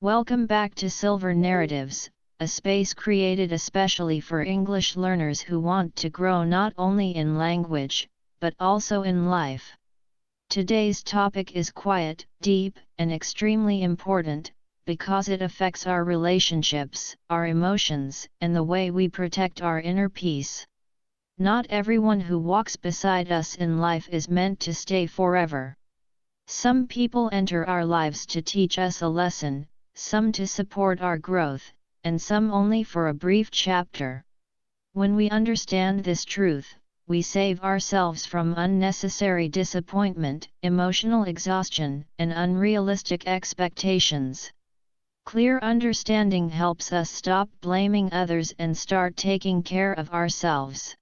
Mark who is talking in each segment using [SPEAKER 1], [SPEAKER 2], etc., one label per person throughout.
[SPEAKER 1] Welcome back to Silver Narratives, a space created especially for English learners who want to grow not only in language, but also in life. Today's topic is quiet, deep, and extremely important, because it affects our relationships, our emotions, and the way we protect our inner peace. Not everyone who walks beside us in life is meant to stay forever. Some people enter our lives to teach us a lesson, some to support our growth, and some only for a brief chapter. When we understand this truth, we save ourselves from unnecessary disappointment, emotional exhaustion, and unrealistic expectations. Clear understanding helps us stop blaming others and start taking care of ourselves.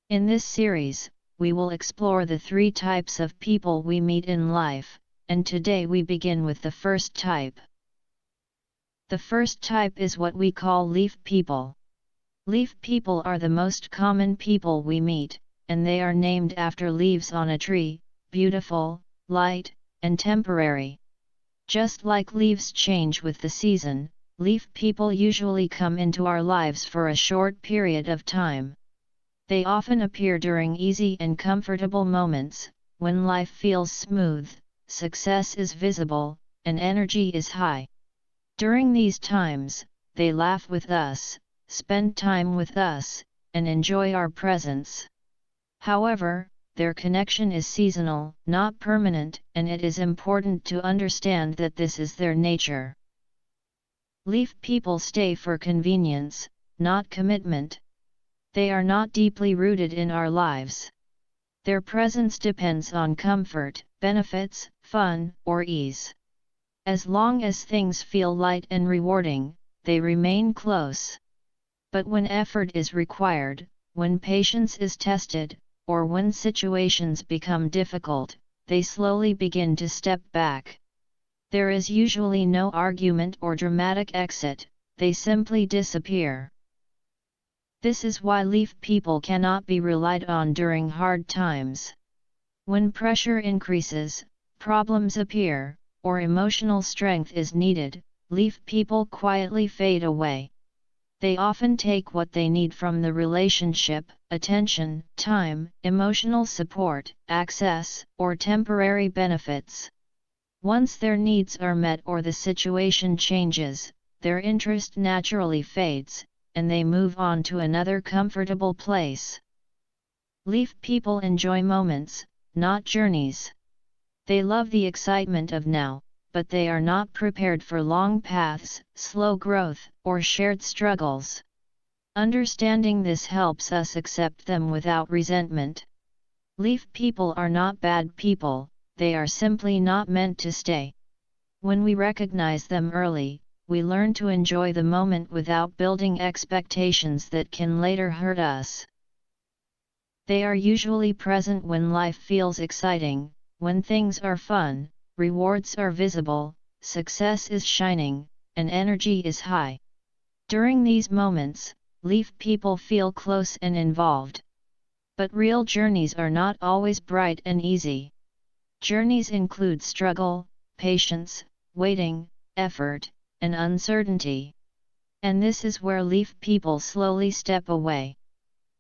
[SPEAKER 1] In this series, we will explore the three types of people we meet in life, and today we begin with the first type. The first type is what we call leaf people. Leaf people are the most common people we meet, and they are named after leaves on a tree, beautiful, light, and temporary. Just like leaves change with the season, leaf people usually come into our lives for a short period of time. They often appear during easy and comfortable moments, when life feels smooth, success is visible, and energy is high. During these times, they laugh with us, spend time with us, and enjoy our presence. However, their connection is seasonal, not permanent, and it is important to understand that this is their nature. Leaf people stay for convenience, not commitment. They are not deeply rooted in our lives. Their presence depends on comfort, benefits, fun, or ease. As long as things feel light and rewarding, they remain close. But when effort is required, when patience is tested, or when situations become difficult, they slowly begin to step back. There is usually no argument or dramatic exit, they simply disappear. This is why leaf people cannot be relied on during hard times. When pressure increases, problems appear, or emotional strength is needed, leaf people quietly fade away. They often take what they need from the relationship: attention, time, emotional support, access, or temporary benefits. Once their needs are met or the situation changes, their interest naturally fades, and they move on to another comfortable place. Leaf people enjoy moments, not journeys. They love the excitement of now, but they are not prepared for long paths, slow growth, or shared struggles. Understanding this helps us accept them without resentment. Leaf people are not bad people, they are simply not meant to stay. When we recognize them early, we learn to enjoy the moment without building expectations that can later hurt us. They are usually present when life feels exciting, when things are fun, rewards are visible, success is shining, and energy is high. During these moments, leaf people feel close and involved. But real journeys are not always bright and easy. Journeys include struggle, patience, waiting, effort, and uncertainty. And this is where leaf people slowly step away.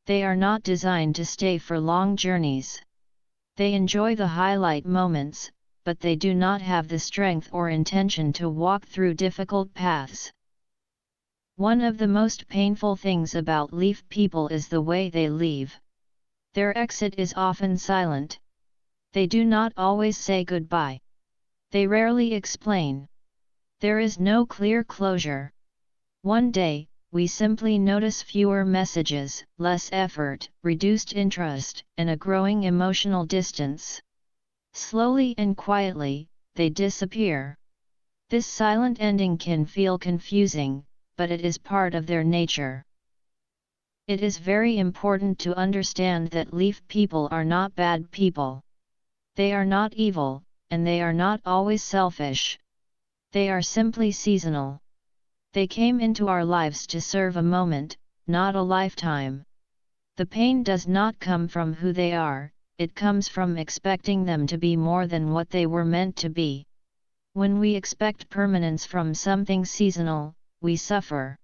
[SPEAKER 1] They are not designed to stay for long journeys. They enjoy the highlight moments, but they do not have the strength or intention to walk through difficult paths. One of the most painful things about leaf people is the way they leave. Their exit is often silent. They do not always say goodbye. They rarely explain. There is no clear closure. One day, we simply notice fewer messages, less effort, reduced interest, and a growing emotional distance. Slowly and quietly, they disappear. This silent ending can feel confusing, but it is part of their nature. It is very important to understand that leaf people are not bad people. They are not evil, and they are not always selfish. They are simply seasonal. They came into our lives to serve a moment, not a lifetime. The pain does not come from who they are, it comes from expecting them to be more than what they were meant to be. When we expect permanence from something seasonal, we suffer.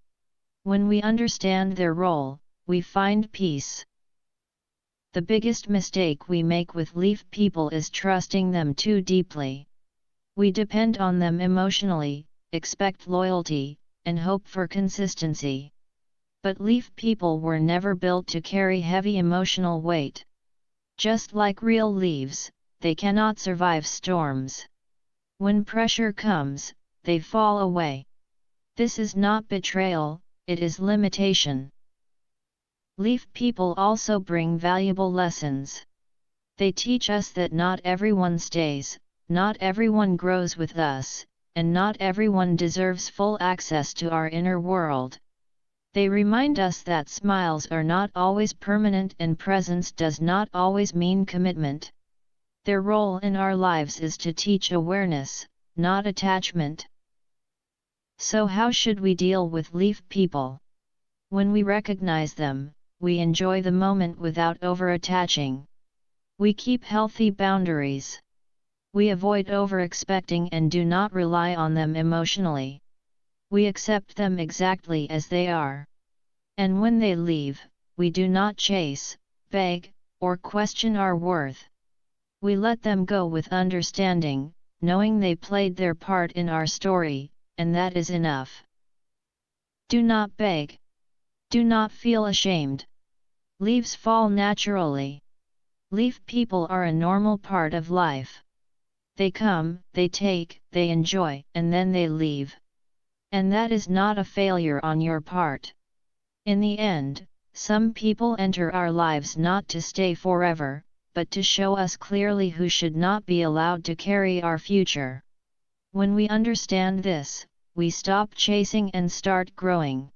[SPEAKER 1] When we understand their role, we find peace. The biggest mistake we make with leaf people is trusting them too deeply. We depend on them emotionally, expect loyalty, and hope for consistency. But leaf people were never built to carry heavy emotional weight. Just like real leaves, they cannot survive storms. When pressure comes, they fall away. This is not betrayal, it is limitation. Leaf people also bring valuable lessons. They teach us that not everyone stays, not everyone grows with us, and not everyone deserves full access to our inner world. They remind us that smiles are not always permanent and presence does not always mean commitment. Their role in our lives is to teach awareness, not attachment. So how should we deal with leaf people? When we recognize them, we enjoy the moment without over-attaching. We keep healthy boundaries. We avoid over-expecting and do not rely on them emotionally. We accept them exactly as they are. And when they leave, we do not chase, beg, or question our worth. We let them go with understanding, knowing they played their part in our story, and that is enough. Do not beg. Do not feel ashamed. Leaves fall naturally. Leaf people are a normal part of life. They come, they take, they enjoy, and then they leave. And that is not a failure on your part. In the end, some people enter our lives not to stay forever, but to show us clearly who should not be allowed to carry our future. When we understand this, we stop chasing and start growing.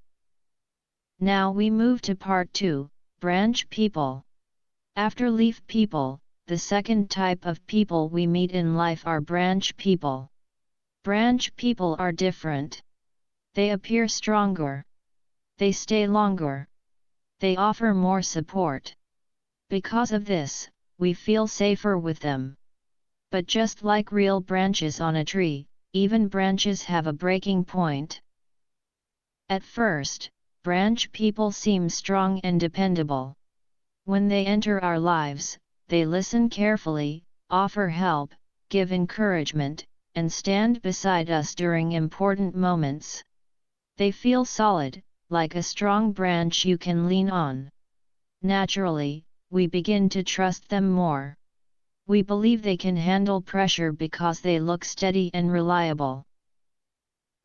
[SPEAKER 1] Now we move to part 2, branch people. After leaf people, the second type of people we meet in life are branch people. Branch people are different. They appear stronger. They stay longer. They offer more support. Because of this, we feel safer with them. But just like real branches on a tree, even branches have a breaking point. At first, branch people seem strong and dependable. When they enter our lives, they listen carefully, offer help, give encouragement, and stand beside us during important moments. They feel solid, like a strong branch you can lean on. Naturally, we begin to trust them more. We believe they can handle pressure because they look steady and reliable.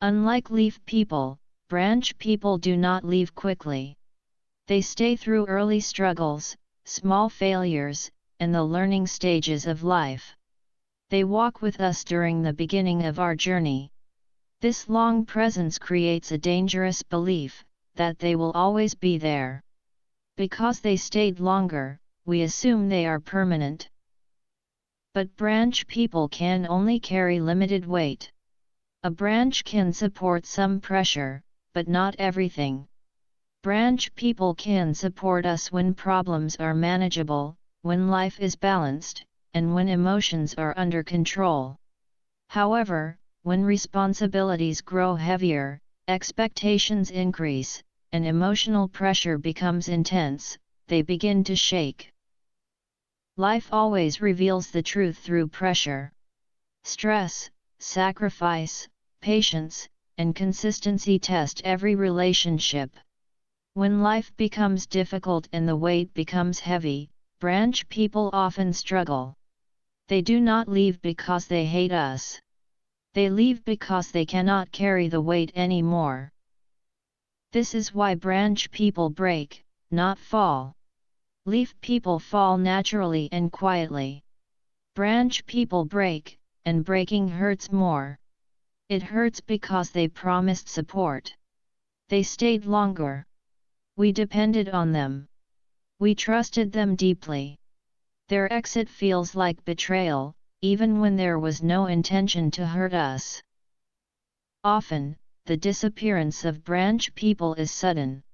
[SPEAKER 1] Unlike leaf people, branch people do not leave quickly. They stay through early struggles, small failures, and the learning stages of life. They walk with us during the beginning of our journey. This long presence creates a dangerous belief that they will always be there. Because they stayed longer, we assume they are permanent. But branch people can only carry limited weight. A branch can support some pressure, but not everything. Branch people can support us when problems are manageable, when life is balanced, and when emotions are under control. However, when responsibilities grow heavier, expectations increase, and emotional pressure becomes intense, they begin to shake. Life always reveals the truth through pressure. Stress, sacrifice, patience, and consistency test every relationship. When life becomes difficult and the weight becomes heavy, branch people often struggle. They do not leave because they hate us. They leave because they cannot carry the weight anymore. This is why branch people break, not fall. Leaf people fall naturally and quietly. Branch people break, and breaking hurts more. It hurts because they promised support. They stayed longer. We depended on them. We trusted them deeply. Their exit feels like betrayal, even when there was no intention to hurt us. Often, the disappearance of branch people is sudden.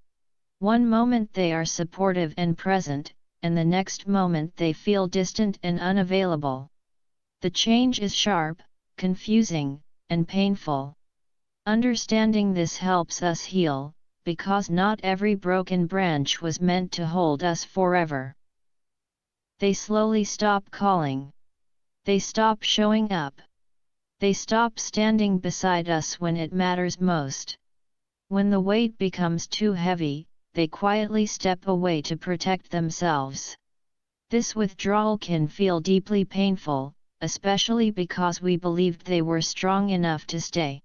[SPEAKER 1] One moment they are supportive and present, and the next moment they feel distant and unavailable. The change is sharp, confusing, and painful. Understanding this helps us heal, because not every broken branch was meant to hold us forever. They slowly stop calling. They stop showing up. They stop standing beside us when it matters most. When the weight becomes too heavy, they quietly step away to protect themselves. This withdrawal can feel deeply painful, especially because we believed they were strong enough to stay.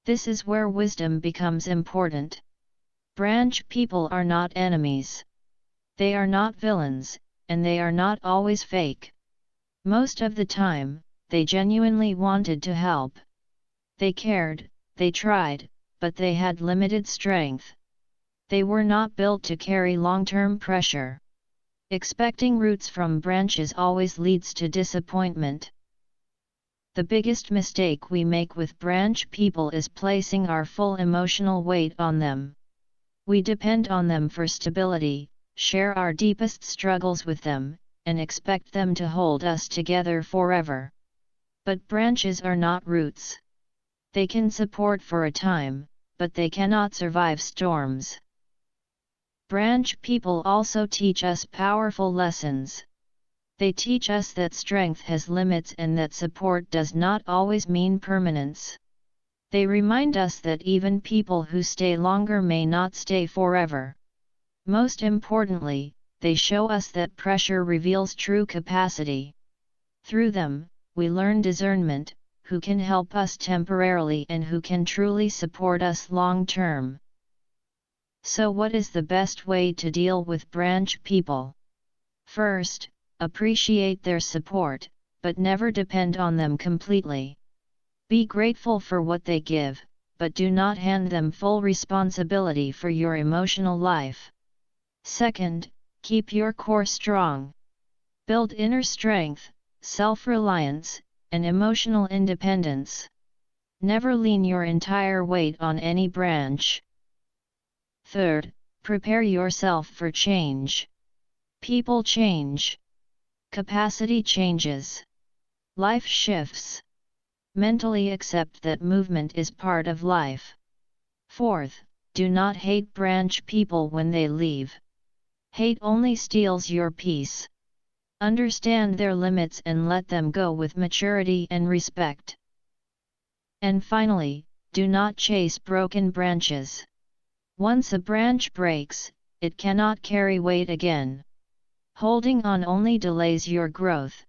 [SPEAKER 1] This is where wisdom becomes important. Branch people are not enemies. They are not villains, and they are not always fake. Most of the time, they genuinely wanted to help. They cared, they tried, but they had limited strength. They were not built to carry long-term pressure. Expecting roots from branches always leads to disappointment. The biggest mistake we make with branch people is placing our full emotional weight on them. We depend on them for stability, share our deepest struggles with them, and expect them to hold us together forever. But branches are not roots. They can support for a time, but they cannot survive storms. Branch people also teach us powerful lessons. They teach us that strength has limits and that support does not always mean permanence. They remind us that even people who stay longer may not stay forever. Most importantly, they show us that pressure reveals true capacity. Through them, we learn discernment, who can help us temporarily and who can truly support us long term. So what is the best way to deal with branch people? First, appreciate their support, but never depend on them completely. Be grateful for what they give, but do not hand them full responsibility for your emotional life. Second, keep your core strong. Build inner strength, self-reliance, and emotional independence. Never lean your entire weight on any branch. Third, prepare yourself for change. People change. Capacity changes. Life shifts. Mentally accept that movement is part of life. Fourth, do not hate branch people when they leave. Hate only steals your peace. Understand their limits and let them go with maturity and respect. And finally, do not chase broken branches. Once a branch breaks, it cannot carry weight again. Holding on only delays your growth.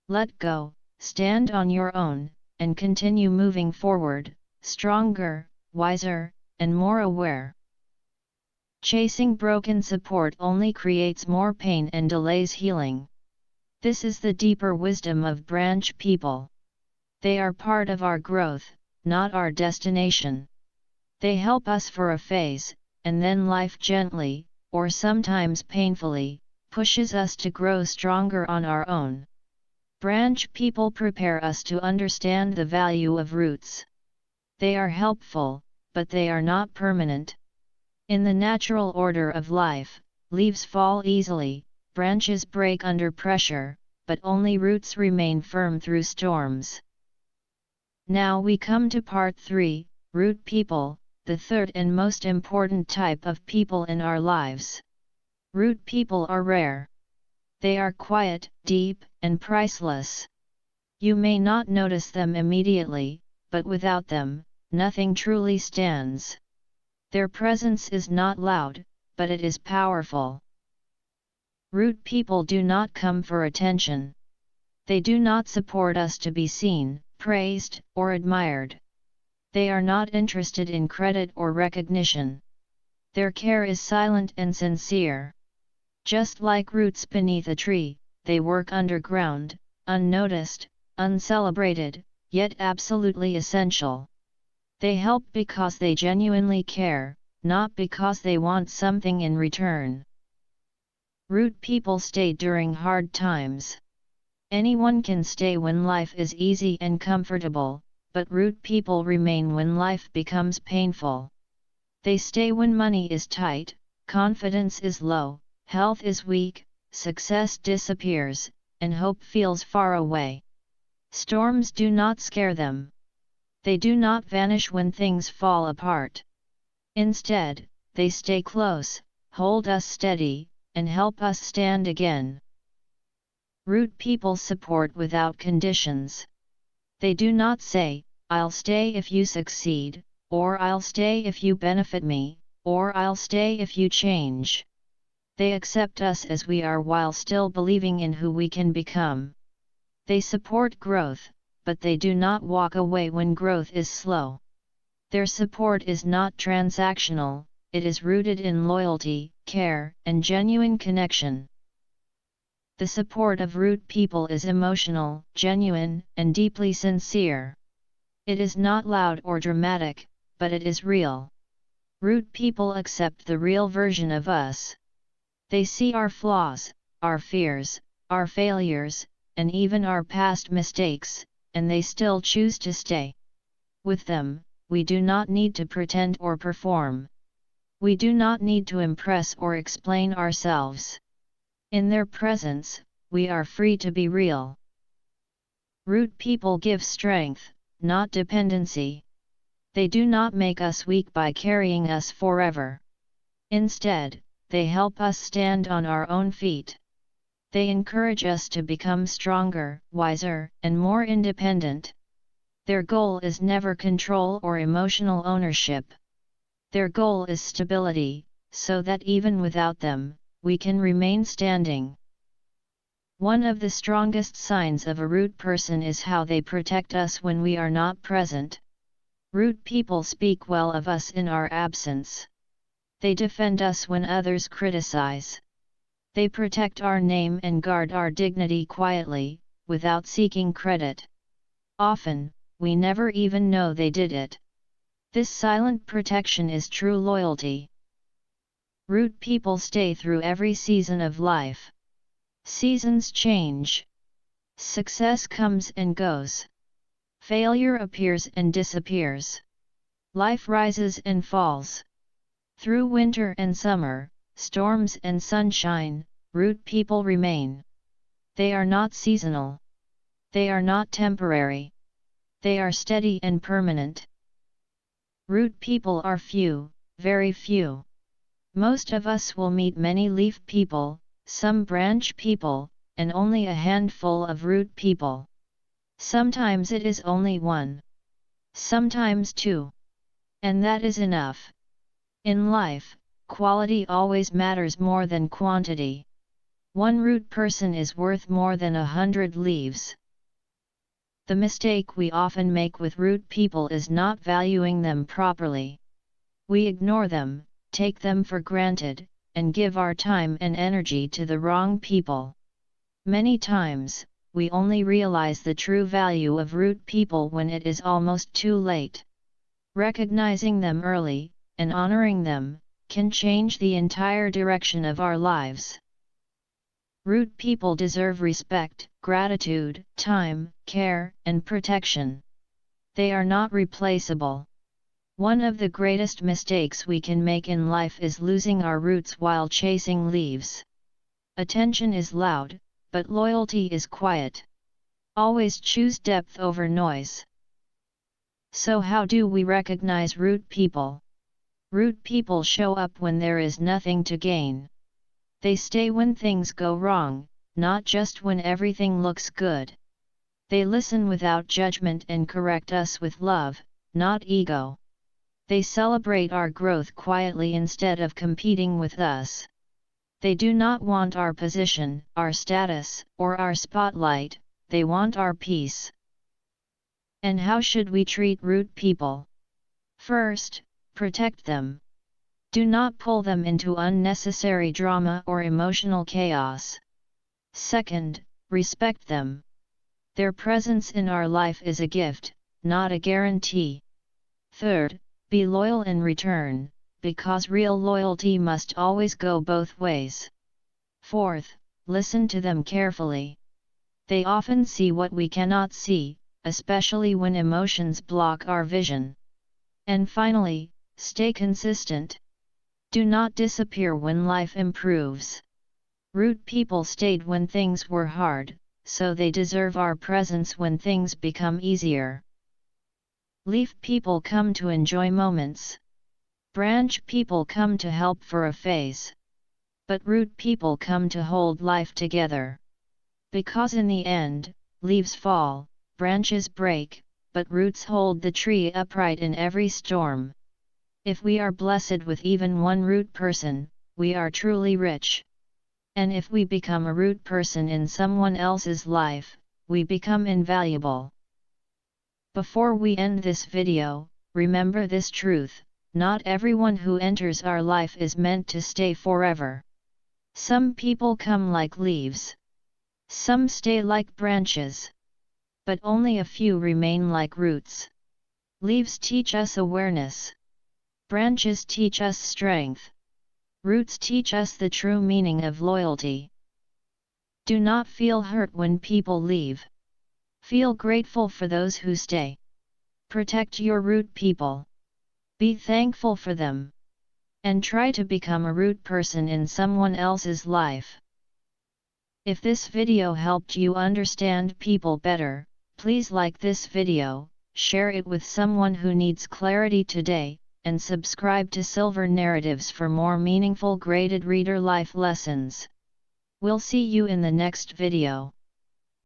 [SPEAKER 1] Let go, stand on your own, and continue moving forward, stronger, wiser, and more aware. Chasing broken support only creates more pain and delays healing. This is the deeper wisdom of branch people. They are part of our growth, not our destination. They help us for a phase, and then life gently, or sometimes painfully, pushes us to grow stronger on our own. Branch people prepare us to understand the value of roots. They are helpful, but they are not permanent. In the natural order of life, leaves fall easily, branches break under pressure, but only roots remain firm through storms. Now we come to part 3, root people, the third and most important type of people in our lives. Root people are rare. They are quiet, deep, and priceless. You may not notice them immediately, but without them, nothing truly stands. Their presence is not loud, but it is powerful. Root people do not come for attention. They do not support us to be seen, praised, or admired. They are not interested in credit or recognition. Their care is silent and sincere. Just like roots beneath a tree, they work underground, unnoticed, uncelebrated, yet absolutely essential. They help because they genuinely care, not because they want something in return. Root people stay during hard times. Anyone can stay when life is easy and comfortable, but root people remain when life becomes painful. They stay when money is tight, confidence is low, health is weak, success disappears, and hope feels far away. Storms do not scare them. They do not vanish when things fall apart. Instead, they stay close, hold us steady, and help us stand again. Root people support without conditions. They do not say, "I'll stay if you succeed," or "I'll stay if you benefit me," or "I'll stay if you change." They accept us as we are while still believing in who we can become. They support growth, but they do not walk away when growth is slow. Their support is not transactional, it is rooted in loyalty, care, and genuine connection. The support of root people is emotional, genuine, and deeply sincere. It is not loud or dramatic, but it is real. Root people accept the real version of us. They see our flaws, our fears, our failures, and even our past mistakes, and they still choose to stay. With them, we do not need to pretend or perform. We do not need to impress or explain ourselves. In their presence, we are free to be real. Root people give strength, not dependency. They do not make us weak by carrying us forever. Instead, they help us stand on our own feet. They encourage us to become stronger, wiser, and more independent. Their goal is never control or emotional ownership. Their goal is stability, so that even without them, we can remain standing. One of the strongest signs of a root person is how they protect us when we are not present. Root people speak well of us in our absence. They defend us when others criticize. They protect our name and guard our dignity quietly, without seeking credit. Often, we never even know they did it. This silent protection is true loyalty. Root people stay through every season of life. Seasons change. Success comes and goes. Failure appears and disappears. Life rises and falls. Through winter and summer, storms and sunshine, root people remain. They are not seasonal. They are not temporary. They are steady and permanent. Root people are few, very few. Most of us will meet many leaf people, some branch people, and only a handful of root people. Sometimes it is only one. Sometimes two. And that is enough. In life, quality always matters more than quantity. One root person is worth more than 100 leaves. The mistake we often make with root people is not valuing them properly. We ignore them, take them for granted, and give our time and energy to the wrong people. Many times, we only realize the true value of root people when it is almost too late. Recognizing them early, and honoring them, can change the entire direction of our lives. Root people deserve respect, gratitude, time, care, and protection. They are not replaceable. One of the greatest mistakes we can make in life is losing our roots while chasing leaves. Attention is loud, but loyalty is quiet. Always choose depth over noise. So how do we recognize root people? Root people show up when there is nothing to gain. They stay when things go wrong, not just when everything looks good. They listen without judgment and correct us with love, not ego. They celebrate our growth quietly instead of competing with us. They do not want our position, our status, or our spotlight, they want our peace. And how should we treat root people? First, protect them. Do not pull them into unnecessary drama or emotional chaos. Second, respect them. Their presence in our life is a gift, not a guarantee. Third, be loyal in return, because real loyalty must always go both ways. Fourth, listen to them carefully. They often see what we cannot see, especially when emotions block our vision. And finally, stay consistent. Do not disappear when life improves. Root people stayed when things were hard, so they deserve our presence when things become easier. Leaf people come to enjoy moments. Branch people come to help for a phase. But root people come to hold life together. Because in the end, leaves fall, branches break, but roots hold the tree upright in every storm. If we are blessed with even one root person, we are truly rich. And if we become a root person in someone else's life, we become invaluable. Before we end this video, remember this truth: not everyone who enters our life is meant to stay forever. Some people come like leaves. Some stay like branches. But only a few remain like roots. Leaves teach us awareness. Branches teach us strength. Roots teach us the true meaning of loyalty. Do not feel hurt when people leave. Feel grateful for those who stay. Protect your root people. Be thankful for them. And try to become a root person in someone else's life. If this video helped you understand people better, please like this video, share it with someone who needs clarity today, and subscribe to Silver Narratives for more meaningful graded reader life lessons. We'll see you in the next video.